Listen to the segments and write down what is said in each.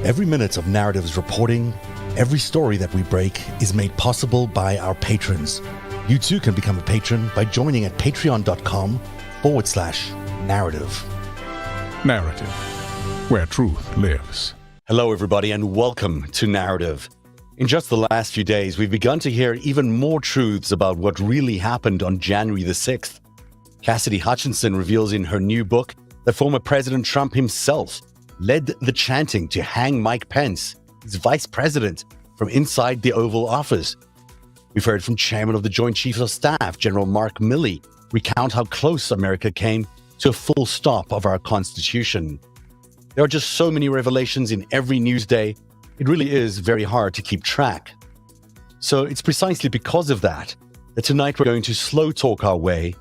Every minute of Narrativ's reporting, every story that we break is made possible by our patrons. You too can become a patron by joining at patreon.com/narrative. Narrative, where truth lives. Hello, everybody, and welcome to Narrative. In just the last few days, we've begun to hear even more truths about what really happened on January the 6th. Cassidy Hutchinson reveals in her new book that former President Trump himself led the chanting to hang Mike Pence, his vice president, from inside the Oval Office. We've heard from Chairman of the Joint Chiefs of Staff, General Mark Milley, recount how close America came to a full stop of our Constitution. There are just so many revelations in every news day, it really is very hard to keep track. So it's precisely because of that tonight we're going to slow talk our way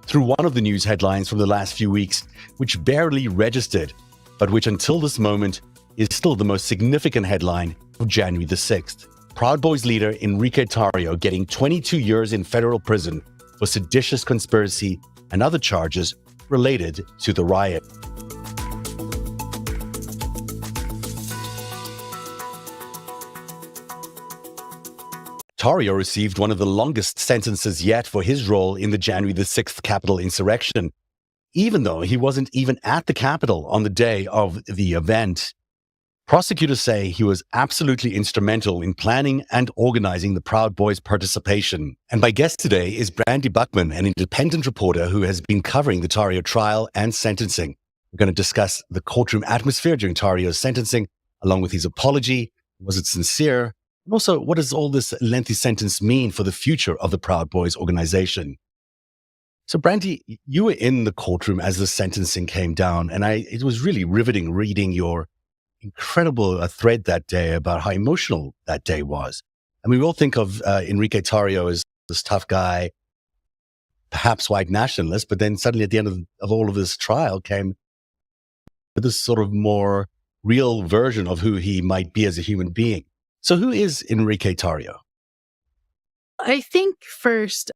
through one of the news headlines from the last few weeks, which barely registered, but which until this moment is still the most significant headline of January the 6th. Proud Boys leader Enrique Tarrio getting 22 years in federal prison for seditious conspiracy and other charges related to the riot. Tarrio received one of the longest sentences yet for his role in the January the 6th Capitol insurrection, even though he wasn't even at the Capitol on the day of the event. Prosecutors say he was absolutely instrumental in planning and organizing the Proud Boys' participation. And my guest today is Brandy Buckman, an independent reporter who has been covering the Tarrio trial and sentencing. We're going to discuss the courtroom atmosphere during Tarrio's sentencing, along with his apology. Was it sincere? And also, what does all this lengthy sentence mean for the future of the Proud Boys organization? So, Brandy, you were in the courtroom as the sentencing came down, and it was really riveting reading your incredible thread that day about how emotional that day was. And we all think of Enrique Tarrio as this tough guy, perhaps white nationalist, but then suddenly at the end of all of this trial came this sort of more real version of who he might be as a human being. So who is Enrique Tarrio? I think first,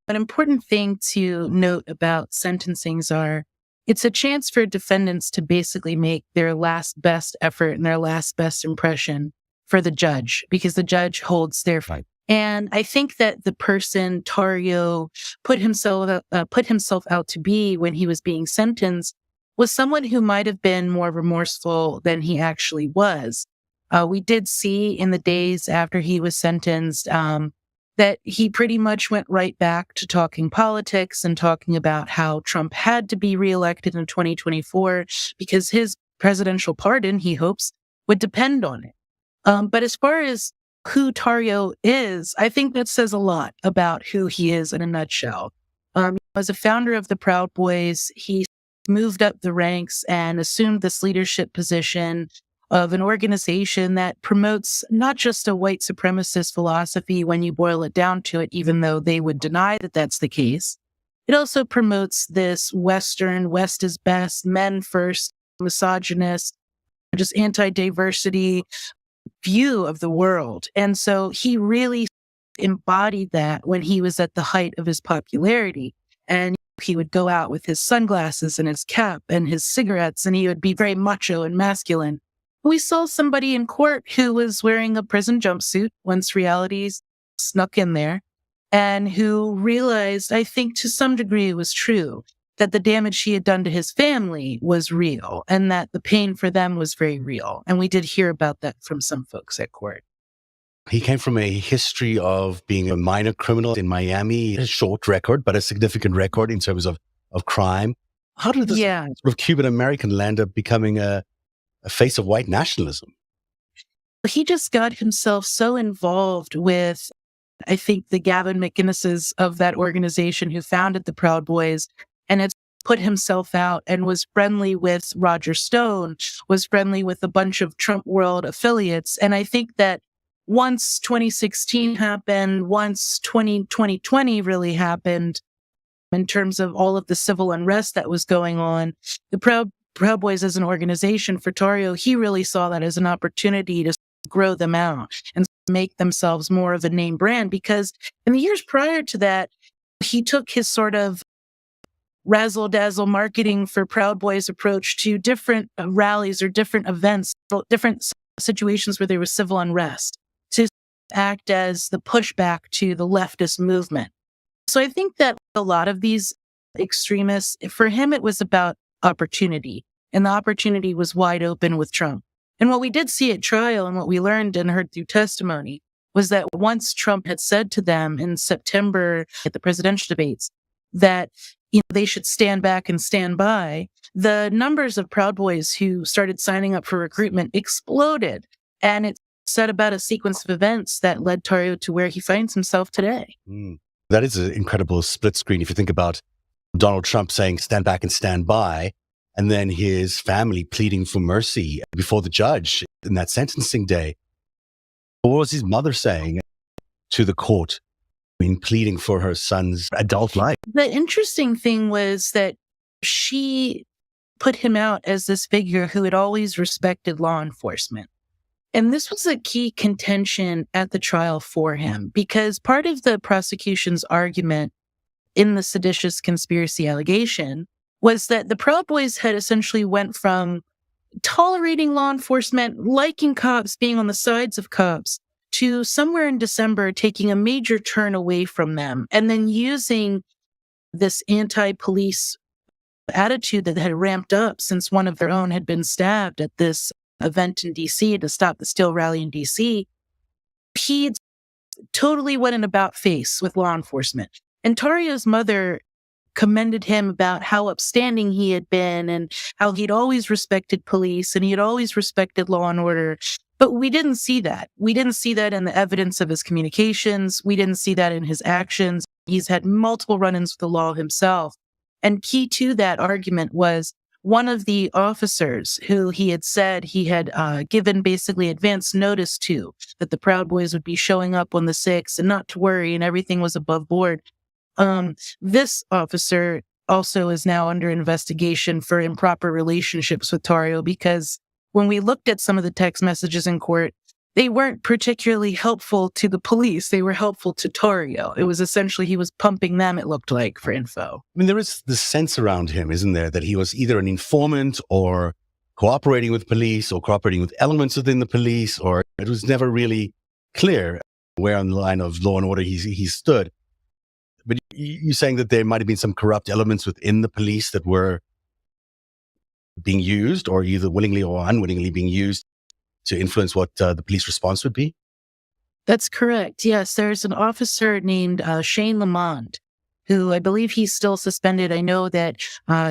an important thing to note about sentencings are it's a chance for defendants to basically make their last best effort and their last best impression for the judge, because the judge holds their fight. And I think that the person Tarrio put himself out to be when he was being sentenced was someone who might have been more remorseful than he actually was. We did see in the days after he was sentenced that he pretty much went right back to talking politics and talking about how Trump had to be reelected in 2024 because his presidential pardon, he hopes, would depend on it. But as far as who Tarrio is, I think that says a lot about who he is in a nutshell. As a founder of the Proud Boys, he moved up the ranks and assumed this leadership position of an organization that promotes not just a white supremacist philosophy when you boil it down to it, even though they would deny that that's the case. It also promotes this Western, West is best, men first, misogynist, just anti-diversity view of the world. And so he really embodied that when he was at the height of his popularity. And he would go out with his sunglasses and his cap and his cigarettes, and he would be very macho and masculine. We saw somebody in court who was wearing a prison jumpsuit once reality snuck in there, and who realized, I think to some degree it was true, that the damage he had done to his family was real and that the pain for them was very real. And we did hear about that from some folks at court. He came from a history of being a minor criminal in Miami, a short record, but a significant record in terms of crime. How did this sort of Cuban-American land up becoming a face of white nationalism? He just got himself so involved with, I think, the Gavin McInneses of that organization who founded the Proud Boys, and it's put himself out and was friendly with Roger Stone, was friendly with a bunch of Trump World affiliates. And I think that once 2016 happened, once 2020 really happened, in terms of all of the civil unrest that was going on, the Proud Boys as an organization for Tarrio, he really saw that as an opportunity to grow them out and make themselves more of a name brand. Because in the years prior to that, he took his sort of razzle-dazzle marketing for Proud Boys approach to different rallies or different events, different situations where there was civil unrest to act as the pushback to the leftist movement. So I think that a lot of these extremists, for him, it was about opportunity, and the opportunity was wide open with Trump. And what we did see at trial and what we learned and heard through testimony was that once Trump had said to them in September at the presidential debates that they should stand back and stand by, the numbers of Proud Boys who started signing up for recruitment exploded. And it set about a sequence of events that led Tarrio to where he finds himself today. That is an incredible split screen if you think about Donald Trump saying stand back and stand by, and then his family pleading for mercy before the judge in that sentencing day. What was his mother saying to the court in pleading for her son's adult life? The interesting thing was that she put him out as this figure who had always respected law enforcement. And this was a key contention at the trial for him, because part of the prosecution's argument in the seditious conspiracy allegation was that the Proud Boys had essentially went from tolerating law enforcement, liking cops, being on the sides of cops, to somewhere in December taking a major turn away from them and then using this anti-police attitude that had ramped up since one of their own had been stabbed at this event in D.C. to stop the Still rally in D.C. He totally went in about face with law enforcement. And Tarrio's mother commended him about how upstanding he had been and how he'd always respected police and he had always respected law and order. But we didn't see that. We didn't see that in the evidence of his communications. We didn't see that in his actions. He's had multiple run-ins with the law himself. And key to that argument was one of the officers who he had said he had given basically advance notice to that the Proud Boys would be showing up on the 6th and not to worry and everything was above board. This officer also is now under investigation for improper relationships with Tarrio, because when we looked at some of the text messages in court, they weren't particularly helpful to the police. They were helpful to Tarrio. It was essentially he was pumping them, it looked like, for info. I mean, there is this sense around him, isn't there, that he was either an informant or cooperating with police or cooperating with elements within the police, or it was never really clear where on the line of law and order he stood. But you're saying that there might have been some corrupt elements within the police that were being used, or either willingly or unwittingly being used to influence what the police response would be? That's correct. Yes, there's an officer named Shane Lamond, who I believe he's still suspended. I know that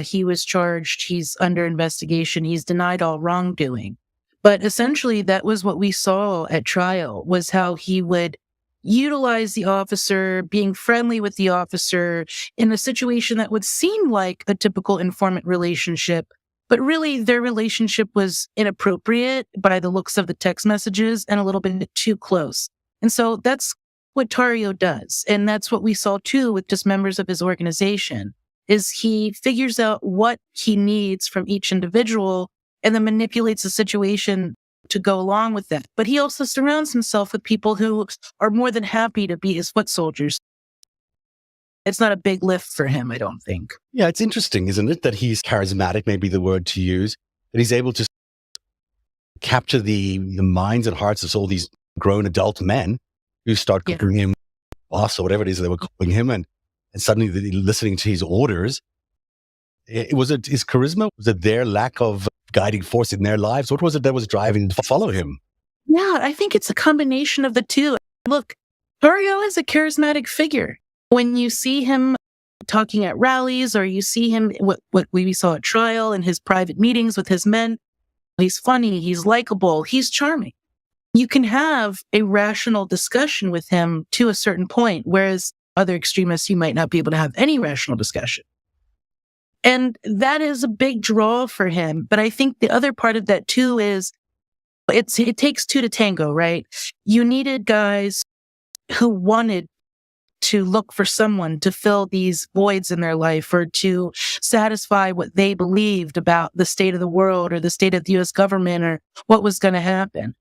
he was charged. He's under investigation. He's denied all wrongdoing. But essentially, that was what we saw at trial, was how he would utilize the officer, being friendly with the officer in a situation that would seem like a typical informant relationship. But really, their relationship was inappropriate by the looks of the text messages and a little bit too close. And so that's what Tarrio does. And that's what we saw too with just members of his organization, is he figures out what he needs from each individual and then manipulates the situation to go along with that. But he also surrounds himself with people who are more than happy to be his foot soldiers. It's not a big lift for him, I don't think. Yeah, it's interesting, isn't it, that he's charismatic, maybe the word to use, that he's able to capture the minds and hearts of all these grown adult men who start calling him boss or whatever it is they were calling him, and suddenly they're listening to his orders. Was it his charisma? Was it their lack of guiding force in their lives? What was it that was driving to follow him? Yeah, I think it's a combination of the two. Look, Tarrio is a charismatic figure. When you see him talking at rallies, or you see him, what we saw at trial in his private meetings with his men, he's funny, he's likable, he's charming. You can have a rational discussion with him to a certain point, whereas other extremists, you might not be able to have any rational discussion. And that is a big draw for him. But I think the other part of that too is it takes two to tango, right? You needed guys who wanted to look for someone to fill these voids in their life, or to satisfy what they believed about the state of the world or the state of the U.S. government or what was going to happen.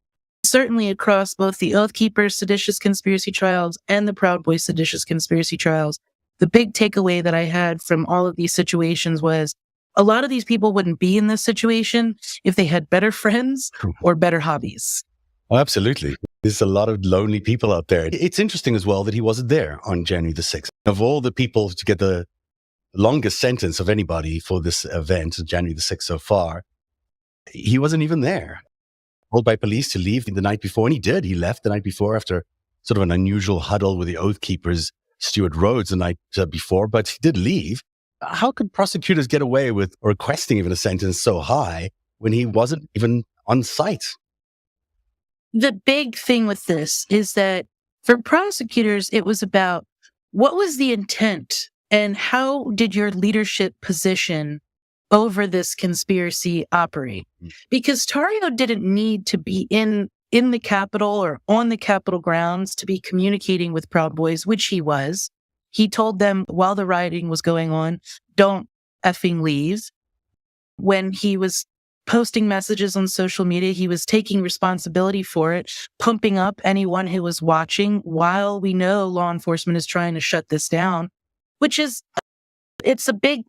Certainly across both the Oath Keepers seditious conspiracy trials and the Proud Boys seditious conspiracy trials, the big takeaway that I had from all of these situations was a lot of these people wouldn't be in this situation if they had better friends or better hobbies. Oh, absolutely. There's a lot of lonely people out there. It's interesting as well that he wasn't there on January the 6th. Of all the people to get the longest sentence of anybody for this event, January the 6th so far, he wasn't even there. Told by police to leave the night before, and he did. He left the night before after sort of an unusual huddle with the Oath Keepers, Stuart Rhodes, the night before, but he did leave. How could prosecutors get away with requesting even a sentence so high when he wasn't even on site? The big thing with this is that for prosecutors, it was about what was the intent and how did your leadership position over this conspiracy operate? Because Tarrio didn't need to be in the Capitol or on the Capitol grounds to be communicating with Proud Boys, which he was. He told them while the rioting was going on, don't effing leave. When he was posting messages on social media, he was taking responsibility for it, pumping up anyone who was watching while we know law enforcement is trying to shut this down, which is, it's a big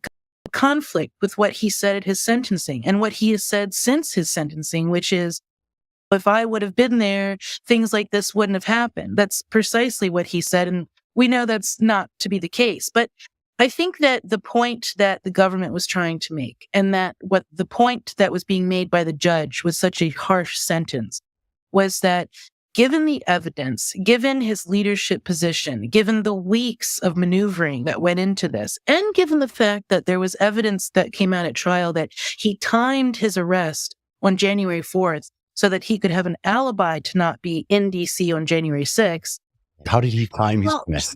conflict with what he said at his sentencing and what he has said since his sentencing, which is, if I would have been there, things like this wouldn't have happened. That's precisely what he said. And we know that's not to be the case. But I think that the point that the government was trying to make, and that what the point that was being made by the judge with such a harsh sentence, was that given the evidence, given his leadership position, given the weeks of maneuvering that went into this, and given the fact that there was evidence that came out at trial that he timed his arrest on January 4th so that he could have an alibi to not be in DC on January 6th. How did he time his arrest?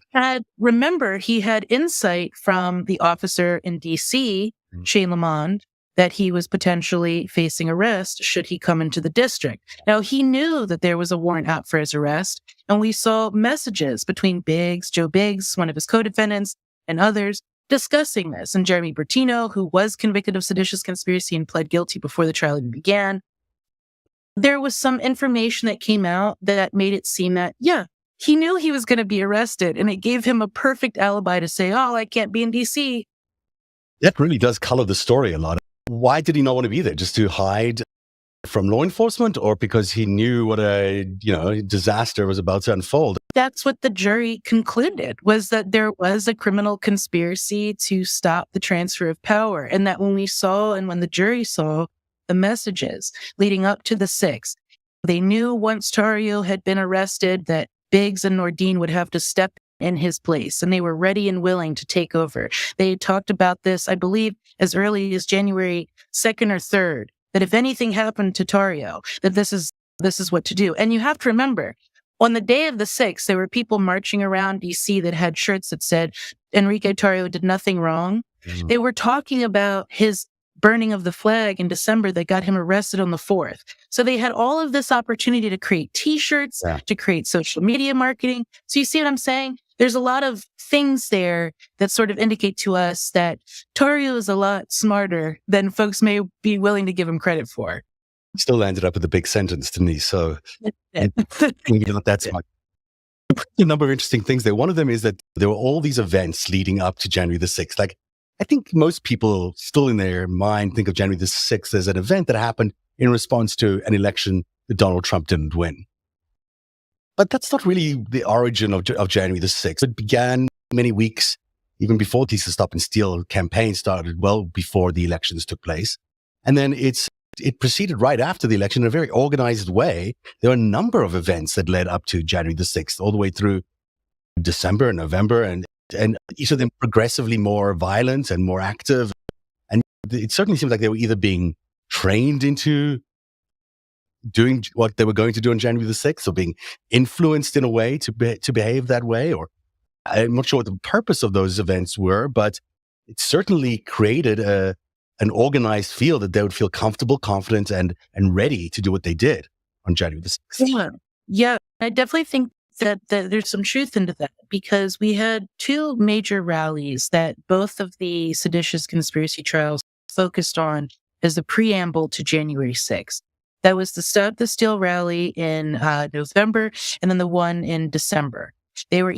Remember, he had insight from the officer in DC, Shane Lamond, that he was potentially facing arrest should he come into the district. Now, he knew that there was a warrant out for his arrest, and we saw messages between Joe Biggs, one of his co-defendants, and others discussing this. And Jeremy Bertino, who was convicted of seditious conspiracy and pled guilty before the trial even began. There was some information that came out that made it seem that, he knew he was going to be arrested, and it gave him a perfect alibi to say, I can't be in DC. That really does color the story a lot. Why did he not want to be there? Just to hide from law enforcement, or because he knew what a disaster was about to unfold? That's what the jury concluded, was that there was a criminal conspiracy to stop the transfer of power. And that when the jury saw the messages leading up to the 6th, they knew once Tarrio had been arrested that Biggs and Nordine would have to step in his place, and they were ready and willing to take over. They talked about this, I believe, as early as January 2nd or 3rd, that if anything happened to Tarrio, that this is what to do. And you have to remember, on the day of the 6th, there were people marching around DC that had shirts that said, Enrique Tarrio did nothing wrong. Mm. They were talking about his burning of the flag in December that got him arrested on the 4th. So they had all of this opportunity to create T-shirts, to create social media marketing. So you see what I'm saying? There's a lot of things there that sort of indicate to us that Tarrio is a lot smarter than folks may be willing to give him credit for. Still ended up with a big sentence, didn't he? So that's a number of interesting things there. One of them is that there were all these events leading up to January the 6th. Like, I think most people still in their mind think of January the 6th as an event that happened in response to an election that Donald Trump didn't win. But that's not really the origin of January the 6th. It began many weeks, even before the Stop and Steal campaign started, well before the elections took place. And then it proceeded right after the election in a very organized way. There were a number of events that led up to January the 6th, all the way through December and November, and each of them progressively more violent and more active. And it certainly seems like they were either being trained into doing what they were going to do on January the 6th, or being influenced in a way to behave that way. Or I'm not sure what the purpose of those events were, but it certainly created an organized feel that they would feel comfortable, confident, and ready to do what they did on January the 6th. Yeah. I definitely think that there's some truth into that, because we had two major rallies that both of the seditious conspiracy trials focused on as the preamble to January 6th. That was the Stop the Steal rally in November, and then the one in December. They were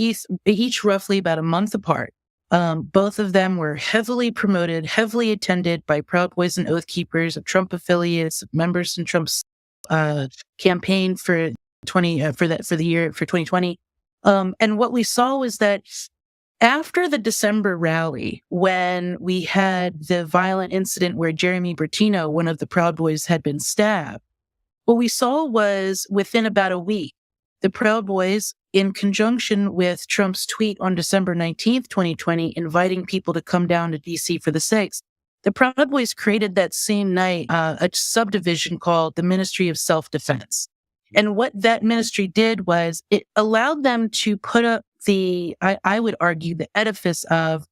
each roughly about a month apart. Both of them were heavily promoted, heavily attended by Proud Boys and Oath Keepers, Trump affiliates, members in Trump's campaign for 2020. And what we saw was that after the December rally, when we had the violent incident where Jeremy Bertino, one of the Proud Boys, had been stabbed, what we saw was within about a week, the Proud Boys, in conjunction with Trump's tweet on December 19th, 2020, inviting people to come down to DC for the 6th, the Proud Boys created that same night a subdivision called the Ministry of Self-Defense. And what that ministry did was it allowed them to put up I would argue, the edifice of,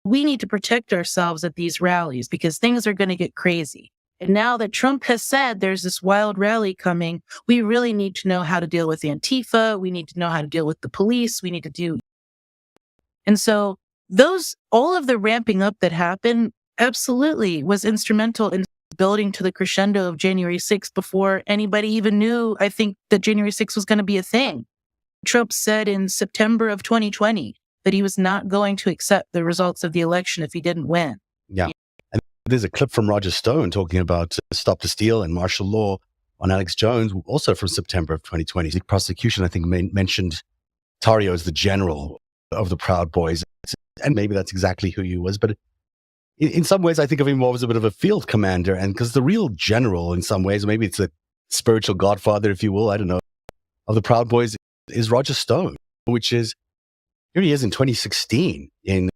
we need to protect ourselves at these rallies because things are going to get crazy. And now that Trump has said there's this wild rally coming, we really need to know how to deal with Antifa. We need to know how to deal with the police. We need to do. And so all of the ramping up that happened absolutely was instrumental in building to the crescendo of January 6th before anybody even knew, I think, that January 6th was going to be a thing. Trump said in September of 2020 that he was not going to accept the results of the election if he didn't win. Yeah. And there's a clip from Roger Stone talking about stop the steal and martial law on Alex Jones, also from September of 2020. The prosecution, I think, mentioned Tarrio as the general of the Proud Boys. And maybe that's exactly who he was. But in some ways, I think of him more as a bit of a field commander. And because the real general, in some ways, maybe it's a spiritual godfather, if you will, I don't know, of the Proud Boys, is Roger Stone, which is, here he is in 2016 in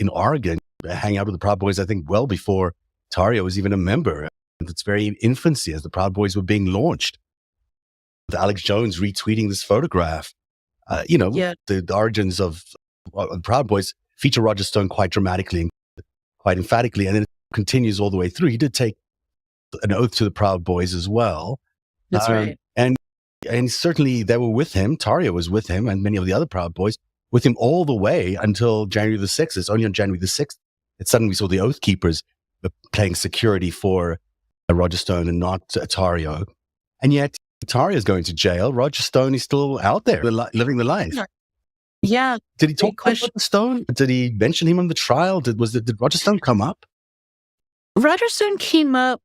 Oregon, hanging out with the Proud Boys, I think well before Tarrio was even a member. It's very infancy as the Proud Boys were being launched. With Alex Jones retweeting this photograph, the origins of the Proud Boys feature Roger Stone quite dramatically and quite emphatically, and then it continues all the way through. He did take an oath to the Proud Boys as well. That's right. And certainly they were with him. Tarrio was with him and many of the other Proud Boys with him all the way until January the 6th. It's only on January the 6th that suddenly we saw the Oath Keepers playing security for Roger Stone and not Tarrio. And yet Tarrio is going to jail. Roger Stone is still out there living the life. Yeah. Did he talk about Stone? Did he mention him on the trial? Did Roger Stone come up? Roger Stone came up,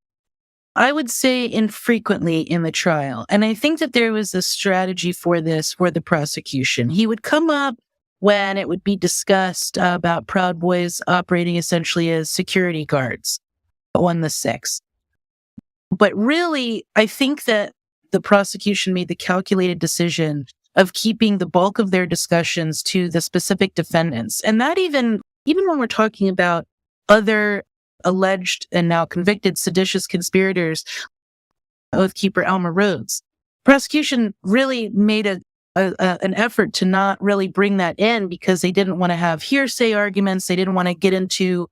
I would say, infrequently in the trial. And I think that there was a strategy for this for the prosecution. He would come up when it would be discussed about Proud Boys operating essentially as security guards on the 6th. But really, I think that the prosecution made the calculated decision of keeping the bulk of their discussions to the specific defendants. And that even when we're talking about other alleged and now convicted seditious conspirators, Oath Keeper Elmer Rhodes, prosecution really made an effort to not really bring that in because they didn't want to have hearsay arguments. They didn't want to get into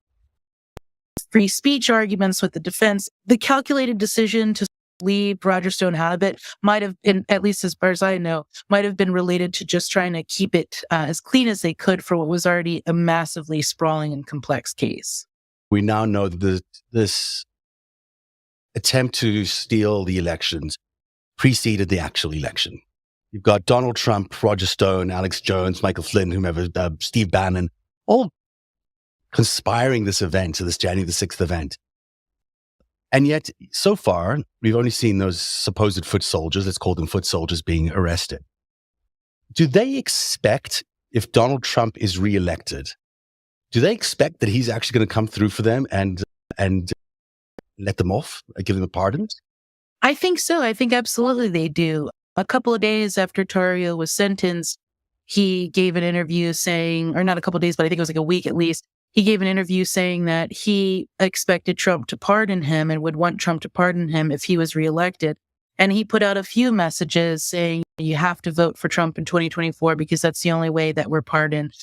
free speech arguments with the defense. The calculated decision to leave Roger Stone out of it might have been, at least as far as I know, might have been related to just trying to keep it as clean as they could for what was already a massively sprawling and complex case. We now know that this attempt to steal the elections preceded the actual election. You've got Donald Trump, Roger Stone, Alex Jones, Michael Flynn, whomever, Steve Bannon, all conspiring this event, this January the 6th event. And yet, so far, we've only seen those supposed foot soldiers, let's call them foot soldiers, being arrested. Do they expect, if Donald Trump is reelected, do they expect that he's actually going to come through for them and let them off, give them the pardons? I think so. I think absolutely they do. A couple of days after Tarrio was sentenced, he gave an interview saying, or not a couple of days, but I think it was like a week at least, he gave an interview saying that he expected Trump to pardon him and would want Trump to pardon him if he was reelected. And he put out a few messages saying, you have to vote for Trump in 2024 because that's the only way that we're pardoned.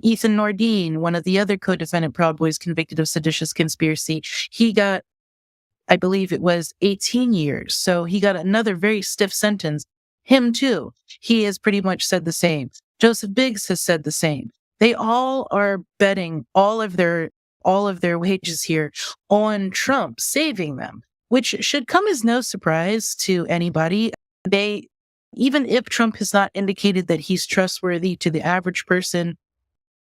Ethan Nordine, one of the other co-defendant Proud Boys convicted of seditious conspiracy, he got, I believe it was 18 years. So he got another very stiff sentence. Him too. He has pretty much said the same. Joseph Biggs has said the same. They all are betting all of their wages here on Trump saving them, which should come as no surprise to anybody. Even if Trump has not indicated that he's trustworthy to the average person,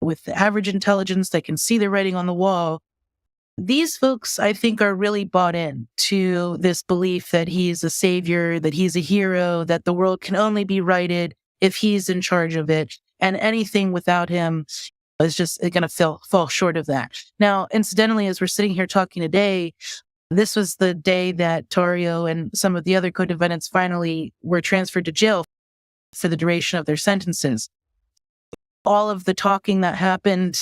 with the average intelligence that can see the writing on the wall. These folks, I think, are really bought in to this belief that he's a savior, that he's a hero, that the world can only be righted if he's in charge of it. And anything without him is just going to fall short of that. Now, incidentally, as we're sitting here talking today, this was the day that Tarrio and some of the other co-defendants finally were transferred to jail for the duration of their sentences. All of the talking that happened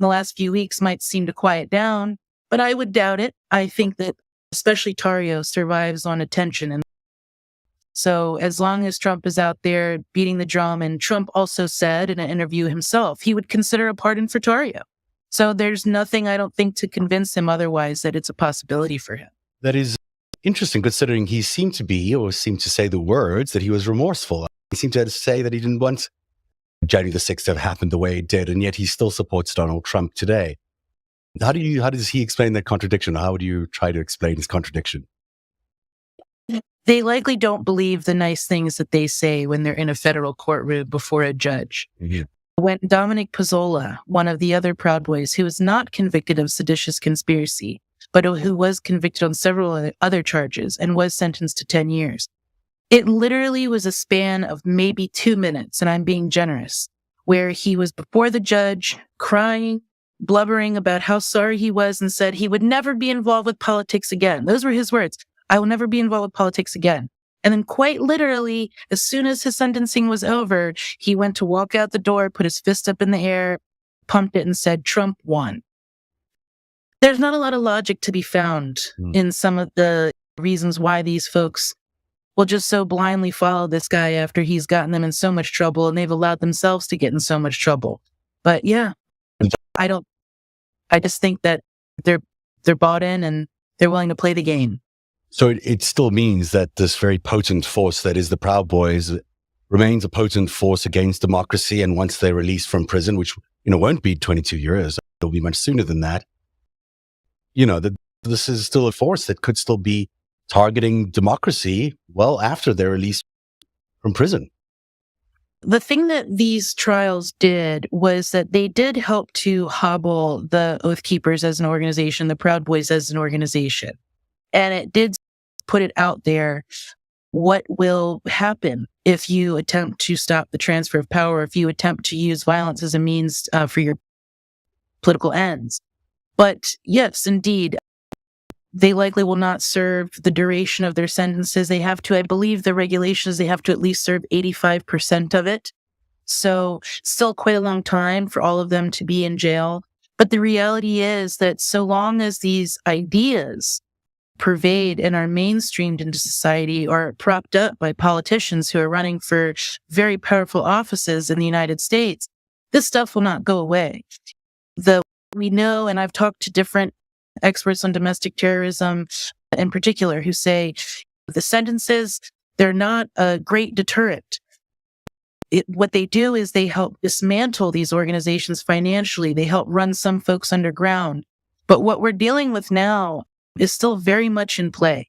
in the last few weeks might seem to quiet down, but I would doubt it. I think that especially Tarrio survives on attention. And so as long as Trump is out there beating the drum, and Trump also said in an interview himself, he would consider a pardon for Tarrio. So there's nothing, I don't think, to convince him otherwise that it's a possibility for him. That is interesting, considering he seemed to say the words that he was remorseful. He seemed to say that he didn't want January the 6th to have happened the way it did, and yet he still supports Donald Trump today. How does he explain that contradiction? How would you try to explain his contradiction? They likely don't believe the nice things that they say when they're in a federal courtroom before a judge. Mm-hmm. When Dominic Pezzola, one of the other Proud Boys, who was not convicted of seditious conspiracy, but who was convicted on several other charges and was sentenced to 10 years, it literally was a span of maybe 2 minutes, and I'm being generous, where he was before the judge, crying, blubbering about how sorry he was, and said he would never be involved with politics again. Those were his words. I will never be involved with politics again. And then quite literally, as soon as his sentencing was over, he went to walk out the door, put his fist up in the air, pumped it, and said, Trump won. There's not a lot of logic to be found in some of the reasons why these folks will just so blindly follow this guy after he's gotten them in so much trouble, and they've allowed themselves to get in so much trouble. But yeah, I just think that they're bought in and they're willing to play the game. So it still means that this very potent force that is the Proud Boys remains a potent force against democracy. And once they're released from prison, which, won't be 22 years, it'll be much sooner than that, that this is still a force that could still be targeting democracy well after they're released from prison. The thing that these trials did was that they did help to hobble the Oath Keepers as an organization, the Proud Boys as an organization. And it did put it out there what will happen if you attempt to stop the transfer of power, if you attempt to use violence as a means for your political ends. But yes, indeed, they likely will not serve the duration of their sentences. They have to, I believe the regulations, they have to at least serve 85% of it. So still quite a long time for all of them to be in jail. But the reality is that so long as these ideas pervade and are mainstreamed into society or propped up by politicians who are running for very powerful offices in the United States, this stuff will not go away. We know, and I've talked to different experts on domestic terrorism in particular, who say the sentences, they're not a great deterrent. What they do is they help dismantle these organizations financially. They help run some folks underground. But what we're dealing with now is still very much in play.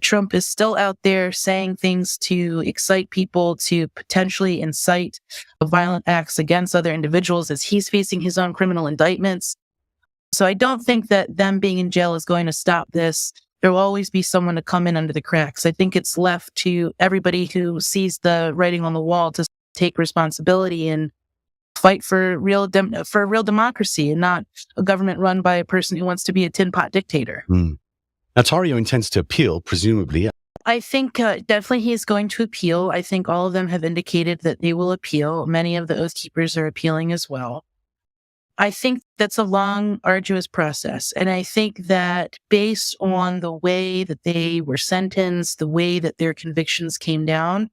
Trump is still out there saying things to excite people, to potentially incite violent acts against other individuals as he's facing his own criminal indictments. So I don't think that them being in jail is going to stop this. There will always be someone to come in under the cracks. I think it's left to everybody who sees the writing on the wall to take responsibility and fight for a real democracy, and not a government run by a person who wants to be a tin pot dictator. Now, Tarrio intends to appeal, presumably. I think definitely he is going to appeal. I think all of them have indicated that they will appeal. Many of the Oath Keepers are appealing as well. I think that's a long, arduous process. And I think that based on the way that they were sentenced, the way that their convictions came down,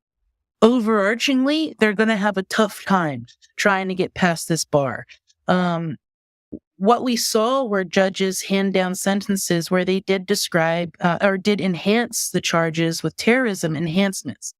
overarchingly, they're going to have a tough time trying to get past this bar. What we saw were judges hand down sentences where they did describe or did enhance the charges with terrorism enhancements.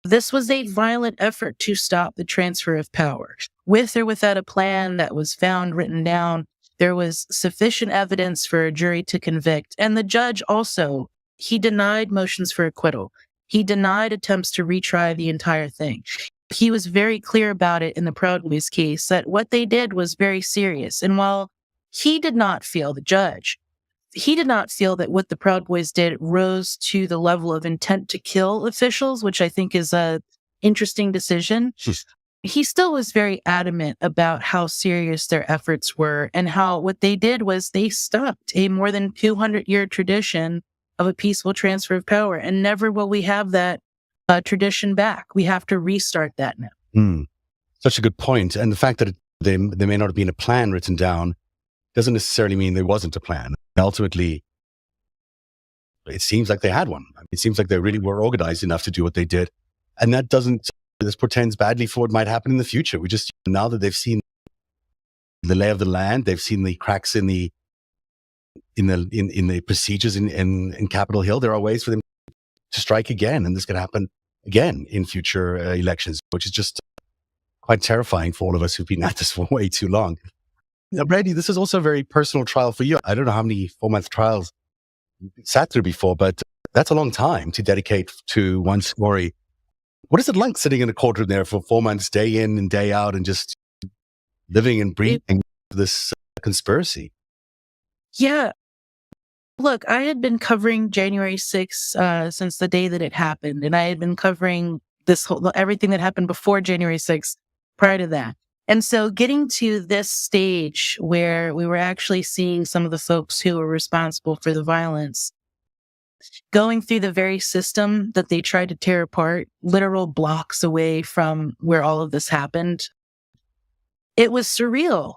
This was a violent effort to stop the transfer of power. With or without a plan that was found written down, there was sufficient evidence for a jury to convict. And the judge also, he denied motions for acquittal. He denied attempts to retry the entire thing. he was very clear about it in the Proud Boys case, that what they did was very serious. And while he did not feel, the judge, he did not feel that what the Proud Boys did rose to the level of intent to kill officials, which I think is a interesting decision. He still was very adamant about how serious their efforts were and how what they did was they stopped a more than 200-year tradition of a peaceful transfer of power. And never will we have that tradition back. We have to restart that now. Such a good point. And the fact that there may not have been a plan written down doesn't necessarily mean there wasn't a plan. Ultimately, it seems like they had one. It seems like they really were organized enough to do what they did. And this portends badly for what might happen in the future. We just, now that they've seen the lay of the land, they've seen the cracks in the procedures in Capitol Hill, there are ways for them to strike again. And this could happen again in future elections, which is just quite terrifying for all of us who've been at this for way too long. Now, Brady, this is also a very personal trial for you. I don't know how many 4-month trials you sat through before, but that's a long time to dedicate to one story. What is it like sitting in a courtroom there for 4 months, day in and day out, and just living and breathing this conspiracy? Yeah. Look, I had been covering January 6th since the day that it happened, and I had been covering everything that happened before January 6th prior to that. And so getting to this stage where we were actually seeing some of the folks who were responsible for the violence going through the very system that they tried to tear apart, literal blocks away from where all of this happened, it was surreal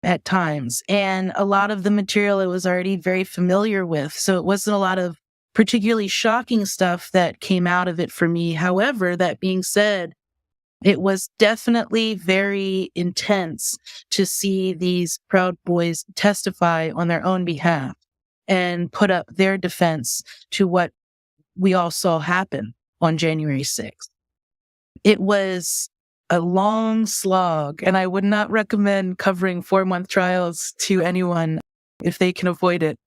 at times. And a lot of the material I was already very familiar with. So it wasn't a lot of particularly shocking stuff that came out of it for me. However, that being said, it was definitely very intense to see these Proud Boys testify on their own behalf and put up their defense to what we all saw happen on January 6th. It was a long slog, and I would not recommend covering 4-month trials to anyone if they can avoid it.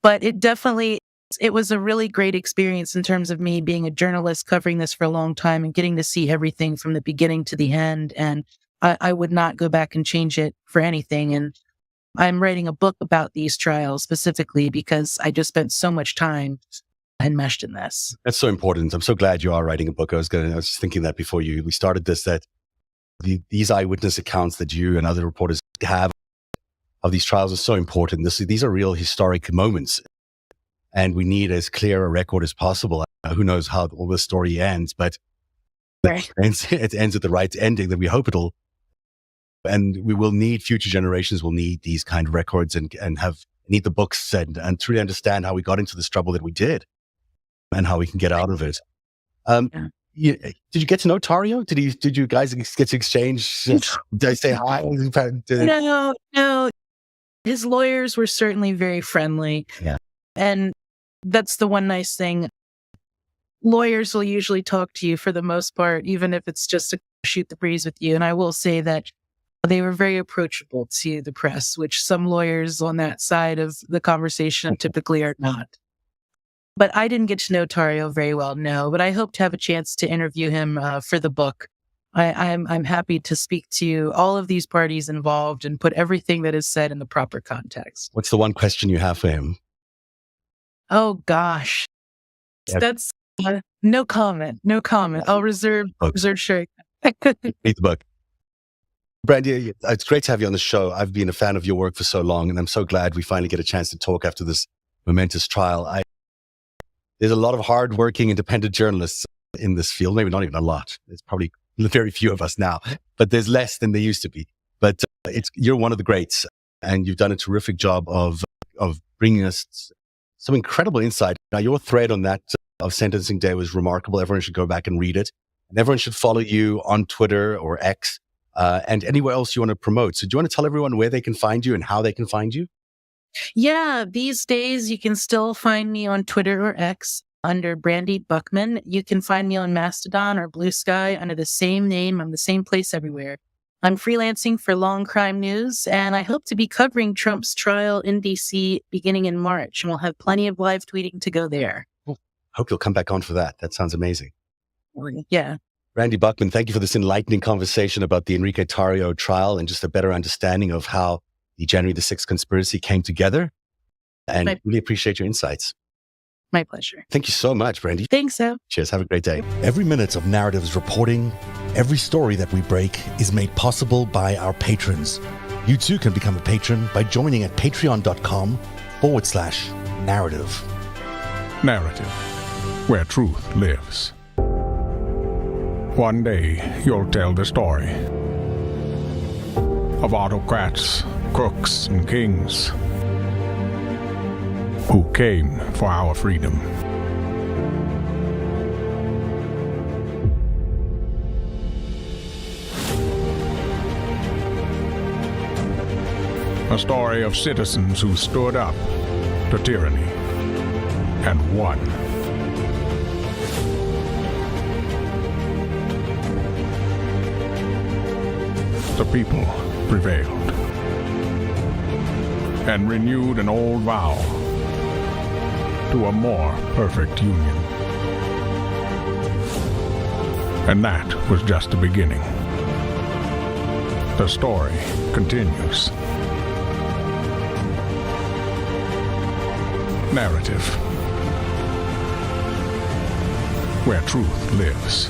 But it was a really great experience in terms of me being a journalist covering this for a long time and getting to see everything from the beginning to the end. And I would not go back and change it for anything. And I'm writing a book about these trials specifically because I just spent so much time enmeshed in this. That's so important. I'm so glad you are writing a book. I was just thinking that before we started this, that these eyewitness accounts that you and other reporters have of these trials are so important. These are real historic moments. And we need as clear a record as possible. Who knows how all this story ends, but Right. it ends at the right ending that we hope it'll. And we will need, future generations will need these kind of records and need the books and truly understand how we got into this trouble that we did and how we can get out of it. Did you get to know Tarrio? Did you guys get to exchange? Did I say hi? No. His lawyers were certainly very friendly. Yeah. And that's the one nice thing. Lawyers will usually talk to you for the most part, even if it's just to shoot the breeze with you. And I will say that they were very approachable to the press, which some lawyers on that side of the conversation typically are not. But I didn't get to know Tarrio very well, no. But I hope to have a chance to interview him for the book. I'm happy to speak to all of these parties involved and put everything that is said in the proper context. What's the one question you have for him? Oh, gosh. Yeah. That's no comment. I'll reserve sharing. Read the book. Brandy, it's great to have you on the show. I've been a fan of your work for so long, and I'm so glad we finally get a chance to talk after this momentous trial. There's a lot of hardworking, independent journalists in this field. Maybe not even a lot. There's probably very few of us now, but there's less than there used to be. But you're one of the greats, and you've done a terrific job of bringing us some incredible insight. Now, your thread on that of sentencing day was remarkable. Everyone should go back and read it. And everyone should follow you on Twitter or X and anywhere else you want to promote. So do you want to tell everyone where they can find you and how they can find you? Yeah, these days you can still find me on Twitter or X under Brandy Buckman. You can find me on Mastodon or Blue Sky under the same name. I'm the same place everywhere. I'm freelancing for Long Crime News, and I hope to be covering Trump's trial in D.C. beginning in March, and we'll have plenty of live tweeting to go there. Hope you'll come back on for that. That sounds amazing. Yeah. Randy Buckman, thank you for this enlightening conversation about the Enrique Tarrio trial and just a better understanding of how the January the 6th conspiracy came together. And really appreciate your insights. My pleasure. Thank you so much, Brandy. Thanks, Zev. Cheers. Have a great day. Every minute of Narative's reporting, every story that we break is made possible by our patrons. You too can become a patron by joining at patreon.com/narrative. Narrative, where truth lives. One day, you'll tell the story of autocrats, crooks, and kings who came for our freedom. A story of citizens who stood up to tyranny and won. The people prevailed and renewed an old vow to a more perfect union. And that was just the beginning. The story continues. Narrative, where truth lives.